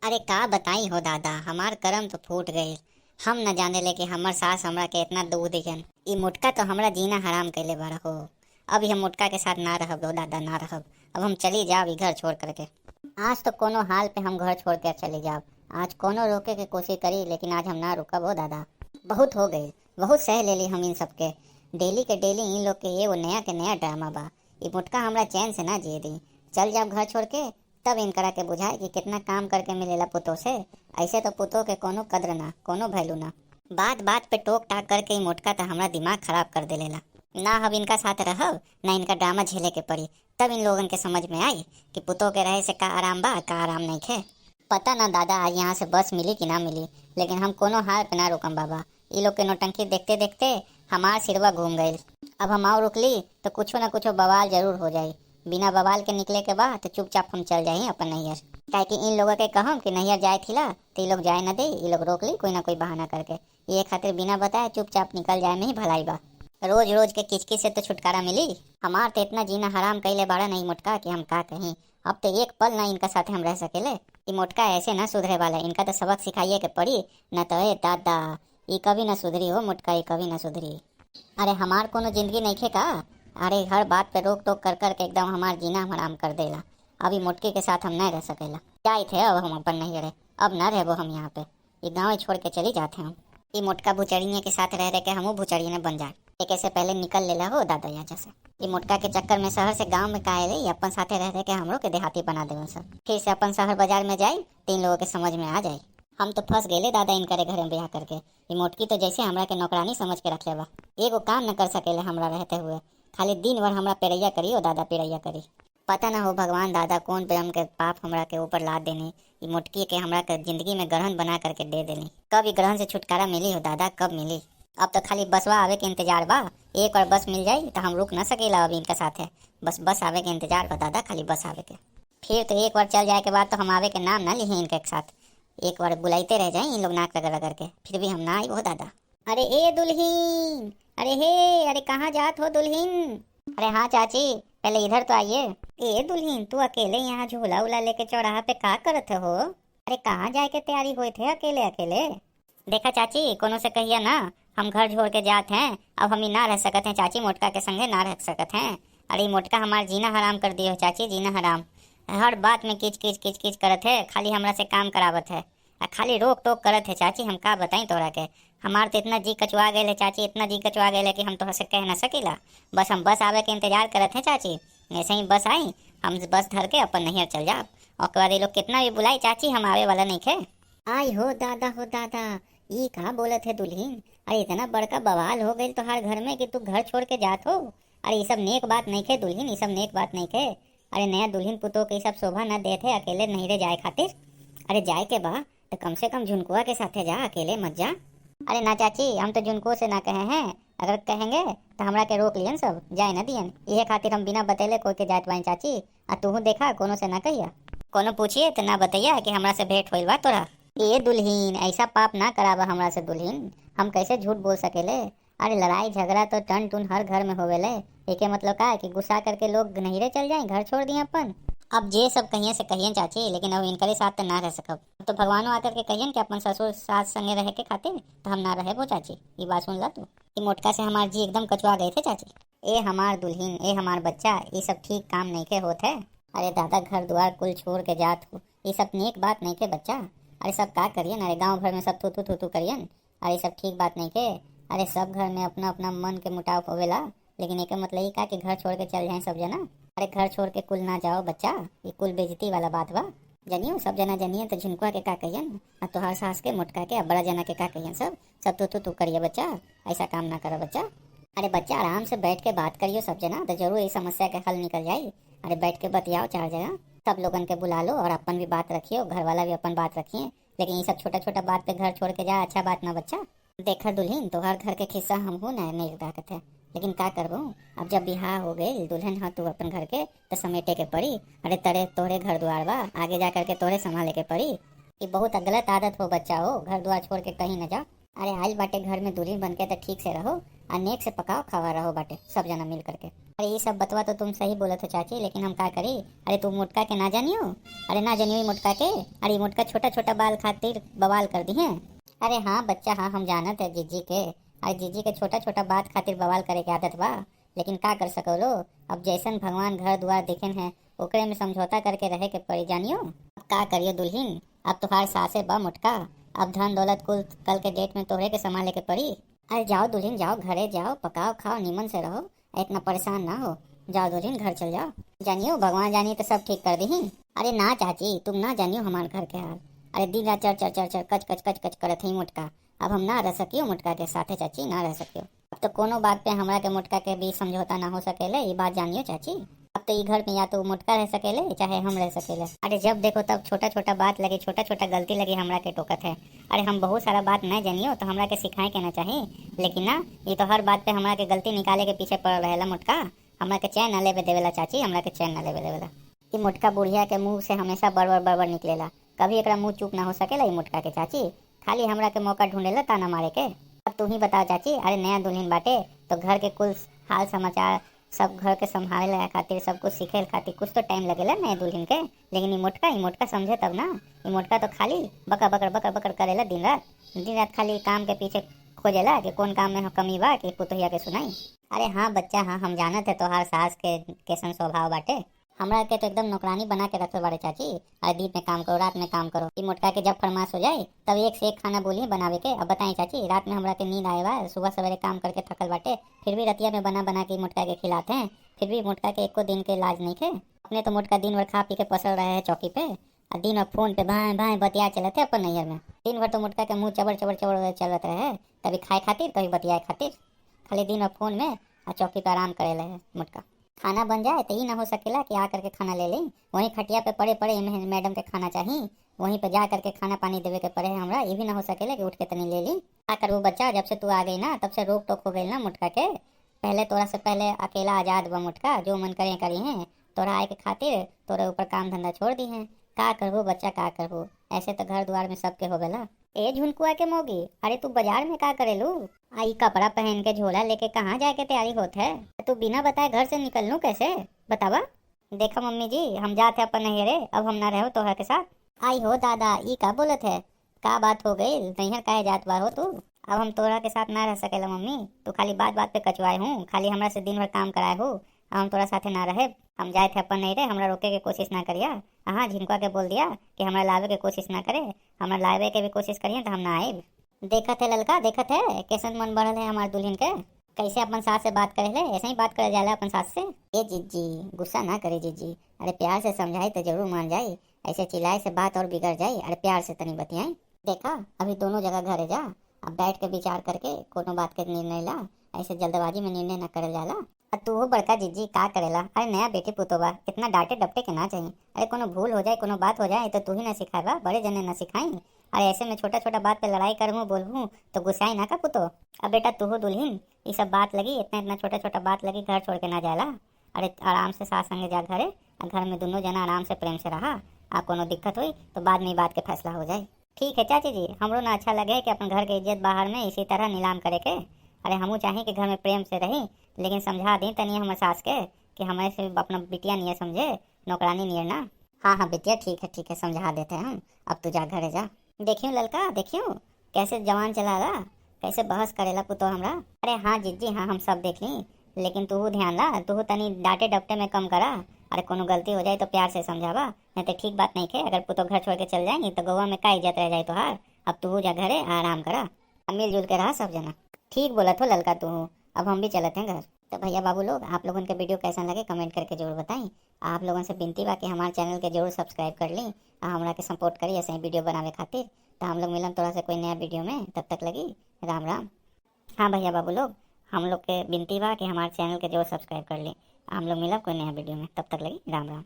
अरे का बताई हो दादा, हमार करम तो फूट गए। हम न जाने ले कि हमर सास हमरा के इतना दूध दिहन। ई मुटका तो हमरा जीना हराम कैले बार हो। अब हम मुटका के साथ ना रहब हो दादा, ना रहब। अब हम चली जाब ई घर छोड़ करके। आज तो कोनो हाल पे हम घर छोड़ के चली जाब। आज कोनो रोके के कोशिश करी, लेकिन आज हम ना रुकब हो दादा। बहुत हो गई, बहुत सह लेली हम इन सबके। डेली के डेली इन लोग के एगो नया के नया ड्रामा बा। ई मुटका हमरा चैन से ना जिए दी। चल जाब घर छोड़ के, तब इनकरा के बुझाए कि कितना काम करके मिलेला पुतो से। ऐसे तो पुतो के कोनो कद्र ना, कोनो वैल्यू ना। बात बात पे टोक टाक करके ई मोटका तो हमरा दिमाग खराब कर देलेला। ना हम इनका साथ रहब, ना इनका ड्रामा झेले के पड़ी। तब इन लोगन के समझ में आई कि पुतो के रहे से का आराम बा, का आराम नहीं खे। पता ना दादा आज यहाँ से बस मिली कि ना मिली, लेकिन हम कोनो हाल पे ना रुकम बाबा। ये लोग के नौटंकी देखते देखते हमार सिरवा घूम गई। अब हम और रुकली तो कुछो ना कुछो बवाल जरूर हो जाई। बिना बवाल के निकले के बाद तो चुपचाप हम चल जाई अपन नैहर। काहे कि इन लोगों के कहम कि नैहर जाए थिला तो ये लोग जाए ना दे। ये लोग रोक ली कोई ना कोई बहाना करके। ये खातिर बिना बताए चुपचाप निकल जाए में ही भलाई बा। रोज रोज के किचकिच से तो छुटकारा मिली। हमार तो इतना जीना हराम कैले बाड़ा नहीं मुटका कि हम का कहीं। अब तो एक पल ना इनका साथे हम रह सकेले। ई मोटका ऐसे ना सुधरे वाला, इनका तो सबक सिखाइए के पड़ी। न तो ए दादा, ये कभी ना सुधरी हो मुटका, ये कभी ना सुधरी। अरे हमार कोनो जिंदगी नहीं खे का। अरे हर बात पे रोक टोक कर कर के एकदम हमार जीना हराम कर देला। अभी मुटके के साथ हम नहीं रह सकेला। क्या थे अब हम अपन नहीं रहे, अब ना रहबो हम यहाँ पे। ये गाँव छोड़ के चली जाते हम। ये मोटका भुचड़िए के साथ रह रहे के हमू भुचड़िए बन जाए। एक ऐसे पहले निकल लेला हो दादा यहाँ से। ये मोटका के चक्कर में शहर से गांव में काहे ले, अपन साथे रह रहे के हमरो के देहाती बना देवन सब। फिर से अपन शहर बाजार में जाए, तीन लोगों के समझ में आ जाए। हम तो फंस गए दादा इनकरे घर में ब्याह करके। ये मोटकी तो जैसे हमरा के नौकरानी समझ के रखे बा। एगो काम न कर सकेले हमरा रहते हुए। खाली दिन भर हमरा पेरैया करी हो दादा, पेरैया करी। पता ना हो भगवान दादा कौन ब्रह्म के पाप हमरा के ऊपर लाद देने। ये मुटकी के हमरा के जिंदगी में ग्रहण बना करके दे देनी। कब ये ग्रहण से छुटकारा मिली हो दादा, कब मिली। अब तो खाली बसवा आवे के इंतजार बा। एक और बस मिल जाई तो हम रुक न सकेला अब इनका साथ है। बस बस आवे के इंतजार बा दादा, खाली बस आवे के। फिर तो एक बार चल जाए के बाद तो हम आवे के नाम ना लिए इनके साथ। एक बार बुलाते रह जाए इन लोग नाक रगड़ रगड़ के, फिर भी हम ना आई वो दादा। अरे ए दुल्हीन, अरे हे, अरे कहाँ जात हो दुल्हीन। अरे हाँ चाची, पहले इधर तो आइए। ए दुल्हीन, तू अकेले यहाँ झूला उला लेके चौराहा पे का करत हो। अरे कहाँ जाए के तैयारी हुए थे अकेले अकेले। देखा चाची, कोनो से कहिए ना हम घर छोड़ के जाते हैं। अब हम ही ना रह सकते हैं चाची, मोटका के संगे ना रह सकते हैं। अरे मोटका हमार जीना हराम कर दियो चाची, जीना हराम। हर बात में किच किच किच किच करत है, खाली हमरा से काम करावत है। खाली रोक टोक करत है चाची, हम का बताई तोरा के। हमार तो इतना जी कचवा गए चाची, इतना जी कचवा गए कि हम तो से कह ना सकीला। बस हम बस आवे के इंतजार करत हैं चाची। ऐसे ही बस आई, हम बस धर के अपन नैहर चल जाब। और बाद ये लोग कितना भी बुलाई चाची, हम आवे वाला नहीं खे। आई हो दादा, हो दादा, ये कहाँ बोलत है दुल्हीन। अरे इतना बड़का बवाल हो गई तो हर घर में कि तू घर छोड़ के जात हो। अरे ये सब नेक बात नहीं खे दुल्हीन, ये सब नेक बात नहीं खे। अरे नया दुल्हीन पुतो के सब शोभा न देते अकेले नहीं रे जाए खातिर। अरे जाए के बा तो कम से कम झुनकुआ के साथे जा, अकेले मत जा। अरे ना चाची, हम तो झुनको से ना कहे हैं। अगर कहेंगे तो हमरा के रोक लियन सब, जाए न दियन। इहे खातिर हम बिना बतेले कोई के जात बाई चाची। आ तू देखा कोनो से ना कहिया, कोनो पूछिए तो ना बतैया कि हमरा से भेंट होइल बा तोरा। ये दुल्हीन, ऐसा पाप ना करावा हमरा से दुल्हीन। हम कैसे झूठ बोल सकेले। अरे लड़ाई झगड़ा तो टन टुन हर घर में होवेले। एके मतलब का है कि गुस्सा करके लोग नहीरे चल जाए, घर छोड़ दिए अपन। अब जे सब कहिए से कहिए चाची, लेकिन अब इनके साथ तो ना रह सकब। तो भगवानो आकर के कहिए कि अपन ससुर सास संगे रह के खातिर तो हम ना रहे वो चाची। ये बात सुन ला तू। ये मोटका से हमार जी एकदम कचवा गए थे चाची। ए हमार दुल्हीन, ए हमार बच्चा, ये सब ठीक काम नहीं के होते। अरे दादा घर द्वार कुल छोड़ के जात हो, ये सब नेक बात नहीं के बच्चा। अरे सब का करियन, अरे गाँव भर में सब थू थू थू करियन। अरे सब ठीक बात नहीं के। अरे सब घर में अपना अपना मन के मुटाव होवेला, लेकिन एक मतलब ये का कि घर छोड़ के चल जाए सब जना। अरे घर छोड़ के कुल ना जाओ बच्चा, ये कुल बेइज्जती वाला बात बा। जनियो सब जना जनिए तो झुनकुआ के का कहियन, और तोहार सास के मोटका के बड़ा जना के का कहियन। सब सब तू करिए बच्चा, ऐसा काम ना करो बच्चा। अरे बच्चा आराम से बैठ के बात करियो सब जना, तो जरूर इस समस्या का हल निकल जाए। अरे बैठ के बतियाओ चार जगह, सब लोगन के बुला लो और अपन भी बात रखियो, घर वाला भी अपन बात रखिए। लेकिन ये सब छोटा छोटा बात पे घर छोड़ के जा, अच्छा बात ना बच्चा। देखा दुल्हीन, तो हर घर के खिस्सा हम हूँ ना नहीं ताकत है, लेकिन का करबो। अब जब बिहार हो गए दुल्हन हाँ तू अपन घर के तो समेटे के पड़ी। अरे तरे तोरे घर द्वार बा, आगे जा करके तोरे संभाले के पड़ी। ये बहुत गलत आदत हो बच्चा हो, घर द्वार छोड़ के कहीं न जा। अरे आइल बाटे घर में दुल्हन बन के तो ठीक से रहो, और नेक से पकाओ खावा रहो बाटे सब जना मिल करके। अरे ये सब बतवा तो तुम सही बोलत हो चाची, लेकिन हम का करी। अरे तुम मोटका के ना जानियो, अरे ना जानियो मोटका के। अरे ये मोटका छोटा छोटा बाल खातिर बवाल कर दी है। अरे हाँ बच्चा हाँ, हम जानत है जीजी के। अरे जीजी के छोटा छोटा बात खातिर बवाल करे के आदत बा, लेकिन का कर सको लो। अब जैसन भगवान घर द्वार दिखन है ओकरे में समझौता करके रहे के पड़ी जानियो। अब का करियो दुल्हीन, अब तुहार सासे बा मोटका, अब धन दौलत कुल कल के डेट में तोहरे के संभाले के पड़ी। अरे जाओ दुल्हीन जाओ, घरे जाओ, पकाओ खाओ निमन से रहो, इतना परेशान ना हो। जाओ दुल्हीन घर चल जाओ। जानियो भगवान जानिए तो सब ठीक कर दी। अरे ना चाची तुम ना जानियो हमारे घर के हाल। अरे दिन रात चर चर चर चर कच कच कच कच करत ही मोटका। अब हम ना रह सकियो मोटका के साथे चाची, ना रह सकियो। अब तो कोनो बात पे हमरा के मोटका के बीच समझौता ना हो सकेले, ये बात जानियो चाची। अब तो ये घर में या तो मोटका रह सकेले चाहे हम रह सकेले। अरे जब देखो तब छोटा छोटा बात लगी, छोटा छोटा गलती लगी हमरा के टोकत है। अरे हम बहुत सारा बात नहीं जानियो तो हमरा के सिखाए के ना चाहिए, लेकिन ना ये तो हर बात पे हमरा के गलती निकाले के पीछे पड़ रहेला मोटका। हमरा के चैन न लेवे देवेला चाची, हमरा के चैन न लेवे देवेला। ये मोटका बुढ़िया के मुंह से हमेशा बड़बड़ बड़बड़ निकलेला, कभी एकरा मुंह चुप ना हो सकेला। ये मोटका के चाची खाली हमरा के मौका ढूंढेला ताना मारे के। अब तू ही बताओ चाची, अरे नया दुल्हन बाटे तो घर के कुल हाल समाचार सब घर के संभाले खातिर सब कुछ सीखे खातिर कुछ तो टाइम लगेला नए दुल्हन के। लेकिन ये मोटका समझे तब ना। ये मोटका तो खाली बकर बकर बकर बकर करेला दिन रात खाली काम के पीछे खोजेला कि कौन काम में कमी बा कि पुतहिया के सुनाई। अरे हाँ बच्चा हाँ, हम जानत है तोहार सास के कैसन स्वभाव बाटे। हमरा के तो एकदम नौकरानी बना के रखल बाड़े चाची। अरे दिन में काम करो रात में काम करो। ये मोटका के जब फरमाश हो जाए तब एक से एक खाना बोलिए बनावे के। अब बताएं चाची, रात में हमरा के नींद आए बा, सुबह सवेरे काम करके थकल बाटे, फिर भी रतिया में बना बना के मोटका के खिलाते हैं, फिर भी मोटका के एको दिन के इलाज नहीं खे। अपने तो मोटका दिन भर खा पी के पसर रहे हैं चौकी पे, और दिन भर फोन पे भाई भाई बतिया चलते अपन नैयर में। दिन भर तो मोटका के मुँह चबड़ चबड़ चबड़ चलत रहे, कभी खाए खातिर कभी बतियाए खातिर, खाली दिन भर फोन में और चौकी पे आराम करे रहे मोटका। खाना बन जाए तो ही ना हो सकेला कि आ करके खाना ले लें, वहीं खटिया पे पड़े पड़े मैडम के खाना चाहिए, वहीं पे जा करके खाना पानी देवे के पड़े हमरा। ये भी ना हो सकेला कि उठ के तनी ले ली। क्या करूँ बच्चा, जब से तू आ गई ना तब से रोक टोक हो गई ना मोटका के। पहले तोरा से पहले अकेला आजाद बा मोटका, जो मन करे करी है। तोरा आए के खातिर तोरे ऊपर काम धंधा छोड़ दी है। का करबो बच्चा का करबो, ऐसे तो घर द्वार में सबके हो गला। ए झुनकुआ के मोगी, अरे तू बाजार में का करेलू? आई कपड़ा पहन के झोला लेके कहाँ जाए के तैयारी होत है? तू बिना बताए घर से निकलनू कैसे बतावा? देखा मम्मी जी, हम जाते अपन नैहरे, अब हम ना रहो तोहरा के साथ। आई हो दादा, ई का बोलत है? का बात हो गई? नैहर काहे जात बा हो तू? अब हम तोहरा के साथ ना रह सकेला मम्मी, तू खाली बात बात पे कचवाए हूँ, खाली हमरा से दिन भर काम कराए हो। हम तोरा साथे ना रहे, हम जाए थे अपन नैहरे, हमरा रोके के कोशिश ना करिया। हाँ झिनकुआ के बोल दिया कि हमरा लावे के कोशिश ना करे, हमरा लावे के भी कोशिश करिए तो हम ना आए। देखत है ललका, देखत है कैसन मन बढ़ल है हमारे दुल्हन के, कैसे अपन सास से बात करे ले, ऐसे ही बात करे जाला अपन सास से। ए जीजी गुस्सा ना करे जीजी, अरे प्यार से समझाई तो जरूर मान जाई, ऐसे चिल्लाए से बात और बिगड़ जाई। अरे प्यार से तनी बतियाई। देखा अभी दोनों जगह घरे जा, अब बैठ के विचार करके कोनो बात के निर्णय ला, ऐसे जल्दबाजी में निर्णय न करल जाला। अब तू बड़का जीजी का करेला? अरे नया बेटी पुतोबा, इतना डांटे डपटे के ना चाहिए। अरे कोनो भूल हो जाए कोनो बात हो जाए तो तू ही ना सिखाएगा, बड़े जने ना सिखाई। अरे ऐसे में छोटा छोटा बात पे लड़ाई करूँ बोलूँ तो गुस्साई ना का पुतो। अब बेटा तू हो दुल्हन, ये सब बात लगी, इतना इतना छोटा छोटा बात लगी, घर छोड़ के ना जाला। अरे आराम से सास संगे जा घरे, घर में दोनों जना आराम से प्रेम से रहा, आ कोनो दिक्कत हुई तो बाद में बात के फैसला हो जाए। ठीक है चाची जी, हमरो ना अच्छा लगे कि अपन घर के इज्जत बाहर में इसी तरह नीलाम करे के। अरे हमू चाहें कि घर में प्रेम से रही, लेकिन समझा दें तनी हमारे सास के कि हमारे से अपना बिटिया नहीं है समझे, नौकरानी नहीं है ना। हाँ हाँ बिटिया ठीक है समझा देते हैं हम। अब तू जा घरे जा। देखियो ललका देखियो कैसे जवान चला रहा, कैसे बहस करेला पुतो हमरा। अरे हाँ जीजी हाँ, हम सब देख ली, लेकिन तू ध्यान ला, तू तनी डांटे डपटे में कम करा। अरे कोनो गलती हो जाए तो प्यार से समझावा, नहीं तो ठीक बात नहीं खे। अगर पुतो घर छोड़ के चल जाएंगी तो गोवा में का इज्जत रह जाए तोहार। अब तू जा घरे आराम करा, मिलजुल के रहा सब जना। ठीक बोला तो ललका तू, अब हम भी चलते हैं घर। तो भैया बाबू लोग, आप लोगों के वीडियो कैसा लगे कमेंट करके जरूर बताएं। आप लोगों से विनती बा कि हमारे चैनल के जरूर सब्सक्राइब कर ली और हमरा के सपोर्ट करी ऐसे ही वीडियो बनावे खातिर। तो हम लोग मिलन थोड़ा से कोई नया वीडियो में, तब तक लगी राम राम। हाँ भैया बाबू लोग, हम लोग के विनती बा कि हमारे चैनल के जरूर सब्सक्राइब कर ली। हम लोग मिलब कोई नया वीडियो में, तब तक लगी राम राम।